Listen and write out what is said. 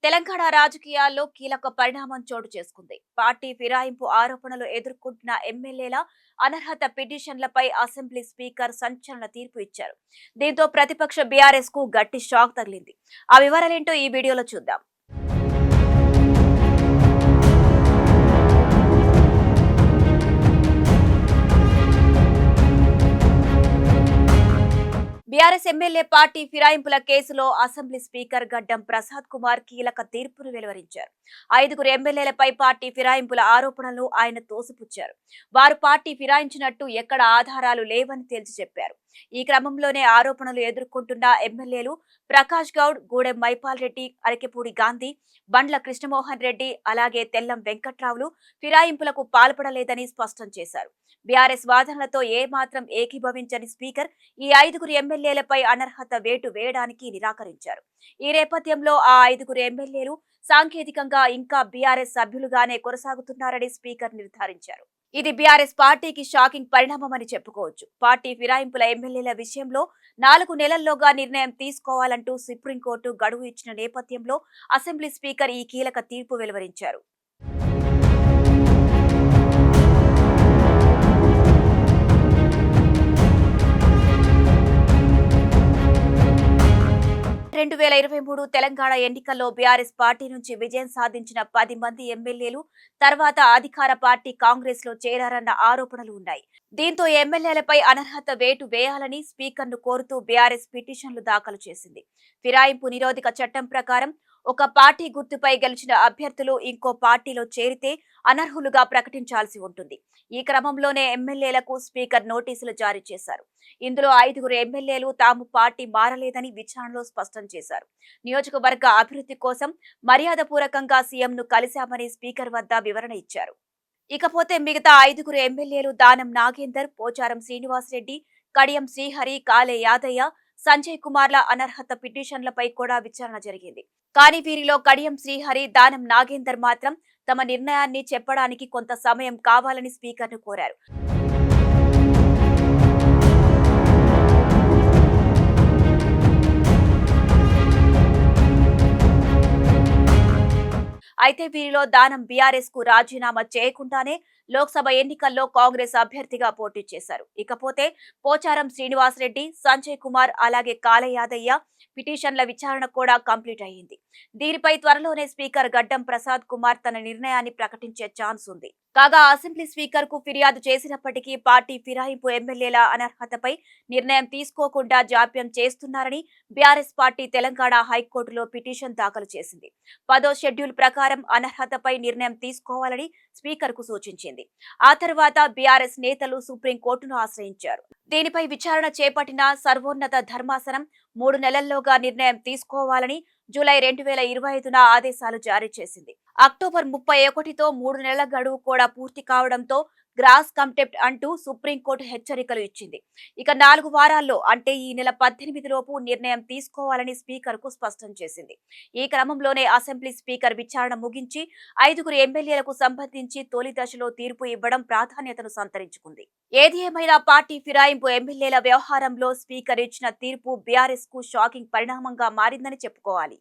తెలంగాణ రాజకీయాల్లో కీలక పరిణామం చోటు చేసుకుంది. పార్టీ ఫిరాయింపు ఆరోపణలు ఎదుర్కొంటున్న ఎమ్మెల్యేల అనర్హత పిటిషన్లపై అసెంబ్లీ స్పీకర్ సంచలన తీర్పు ఇచ్చారు. దీంతో ప్రతిపక్ష బీఆర్ఎస్ కు గట్టి షాక్ తగిలింది. ఆ వివరాలేంటో ఈ వీడియోలో చూద్దాం. బీఆర్ఎస్ ఎమ్మెల్యే పార్టీ ఫిరాయింపుల కేసులో అసెంబ్లీ స్పీకర్ గడ్డం ప్రసాద్ కుమార్ కీలక తీర్పును వెలువరించారు. 5గురు ఎమ్మెల్యేలపై పార్టీ ఫిరాయింపుల ఆరోపణలు ఆయన తోసిపుచ్చారు. వారు పార్టీ ఫిరాయించినట్టు ఎక్కడ ఆధారాలు లేవని తేల్చి చెప్పారు. ఈ క్రమంలోనే ఆరోపణలు ఎదుర్కొంటున్న ఎమ్మెల్యేలు ప్రకాష్ గౌడ్, గూడెం మైపాల్ రెడ్డి, అరకెపూడి గాంధీ, బండ్ల కృష్ణమోహన్ రెడ్డి, అలాగే తెల్లం వెంకట్రావులు ఫిరాయింపులకు పాల్పడలేదని స్పష్టం చేశారు. బీఆర్ఎస్ వాదనలతో ఏమాత్రం ఏకీభవించని స్పీకర్ ఈ 5గురు ఎమ్మెల్యేలపై అనర్హత వేటు వేయడానికి నిరాకరించారు. ఈ నేపథ్యంలో ఆ 5గురు ఎమ్మెల్యేలు సాంకేతికంగా ఇంకా బీఆర్ఎస్ సభ్యులుగానే కొనసాగుతున్నారని స్పీకర్ నిర్ధారించారు. ఇది బీఆర్ఎస్ పార్టీకి షాకింగ్ పరిణామమని చెప్పుకోవచ్చు. పార్టీ ఫిరాయింపుల ఎమ్మెల్యేల విషయంలో 4 నెలల్లోగా నిర్ణయం తీసుకోవాలంటూ సుప్రీంకోర్టు గడువు ఇచ్చిన నేపథ్యంలో అసెంబ్లీ స్పీకర్ ఈ కీలక తీర్పు వెలువరించారు. 2023 తెలంగాణ ఎన్నికల్లో బీఆర్ఎస్ పార్టీ నుంచి విజయం సాధించిన 10 మంది ఎమ్మెల్యేలు తర్వాత అధికార పార్టీ కాంగ్రెస్ లో చేరారన్న ఆరోపణలు ఉన్నాయి. దీంతో ఎమ్మెల్యేలపై అనర్హత వేటు వేయాలని స్పీకర్ను కోరుతూ బీఆర్ఎస్ పిటిషన్లు దాఖలు చేసింది. ఫిరాయింపు నిరోధక చట్టం ప్రకారం ఒక పార్టీ గుర్తుపై గెలిచిన అభ్యర్థులు ఇంకో పార్టీలో చేరితే అనర్హులుగా ప్రకటించాల్సి ఉంటుంది. ఈ క్రమంలోనే ఎమ్మెల్యేలకు స్పీకర్ నోటీసులు జారీ చేశారు. ఇందులో 5గురు ఎమ్మెల్యేలు తాము పార్టీ మారలేదని విచారణలో స్పష్టం చేశారు. నియోజకవర్గ అభివృద్ధి కోసం మర్యాదపూర్వకంగా సీఎంను కలిశామని స్పీకర్ వద్ద వివరణ ఇచ్చారు. ఇకపోతే మిగతా 5గురు ఎమ్మెల్యేలు దానం నాగేందర్, పోచారం శ్రీనివాసరెడ్డి, కడియం శ్రీహరి, కాలే యాదయ్య, సంజయ్ కుమార్ల అనర్హత పిటిషన్లపై కూడా విచారణ జరిగింది. కానీ వీరిలో కడియం శ్రీహరి, దానం నాగేందర్ మాత్రం తమ నిర్ణయాన్ని చెప్పడానికి కొంత సమయం కావాలని స్పీకర్ను కోరారు. అయితే వీరిలో దానం బీఆర్ఎస్ కు రాజీనామా చేయకుండానే లోక్సభ ఎన్నికల్లో కాంగ్రెస్ అభ్యర్థిగా పోటీ చేశారు. ఇకపోతే పోచారం శ్రీనివాసరెడ్డి, సంజయ్ కుమార్, అలాగే కాలే యాదయ్య పిటిషన్ల విచారణ కూడా కంప్లీట్ అయ్యింది. దీనిపై త్వరలోనే స్పీకర్ గడ్డం ప్రసాద్ కుమార్ తన నిర్ణయాన్ని ప్రకటించే ఛాన్స్ ఉంది. కాగా అసెంబ్లీ స్పీకర్ కు ఫిర్యాదు చేసినప్పటికీ పార్టీ ఫిరాయింపు ఎమ్మెల్యేల అనర్హతపై నిర్ణయం తీసుకోకుండా జాప్యం చేస్తున్నారని బీఆర్ఎస్ పార్టీ తెలంగాణ హైకోర్టులో పిటిషన్ దాఖలు చేసింది. 10వ షెడ్యూల్ ప్రకారం అనర్హతపై నిర్ణయం తీసుకోవాలని స్పీకర్ కు సూచించింది. ఆ తర్వాత బీఆర్ఎస్ నేతలు సుప్రీంకోర్టును ఆశ్రయించారు. దీనిపై విచారణ చేపట్టిన సర్వోన్నత ధర్మాసనం 3 నెలల్లోగా నిర్ణయం తీసుకోవాలని జూలై 2025న ఆదేశాలు జారీ చేసింది. అక్టోబర్ 31తో 3 నెలల గడువు కూడా పూర్తి కావడంతో గ్రాస్ కంటెంప్ట్ అంటూ సుప్రీంకోర్టు హెచ్చరికలు ఇచ్చింది. ఇక 4 వారాల్లో అంటే ఈ నెల 18 లోపు నిర్ణయం తీసుకోవాలని స్పీకర్ కు స్పష్టం చేసింది. ఈ క్రమంలోనే అసెంబ్లీ స్పీకర్ విచారణ ముగించి 5గురు ఎమ్మెల్యేలకు సంబంధించి తొలి దశలో తీర్పు ఇవ్వడం ప్రాధాన్యతను సంతరించుకుంది. ఏది ఏమైనా పార్టీ ఫిరాయింపు ఎమ్మెల్యేల వ్యవహారంలో స్పీకర్ ఇచ్చిన తీర్పు బీఆర్ఎస్ కు షాకింగ్ పరిణామంగా మారిందని చెప్పుకోవాలి.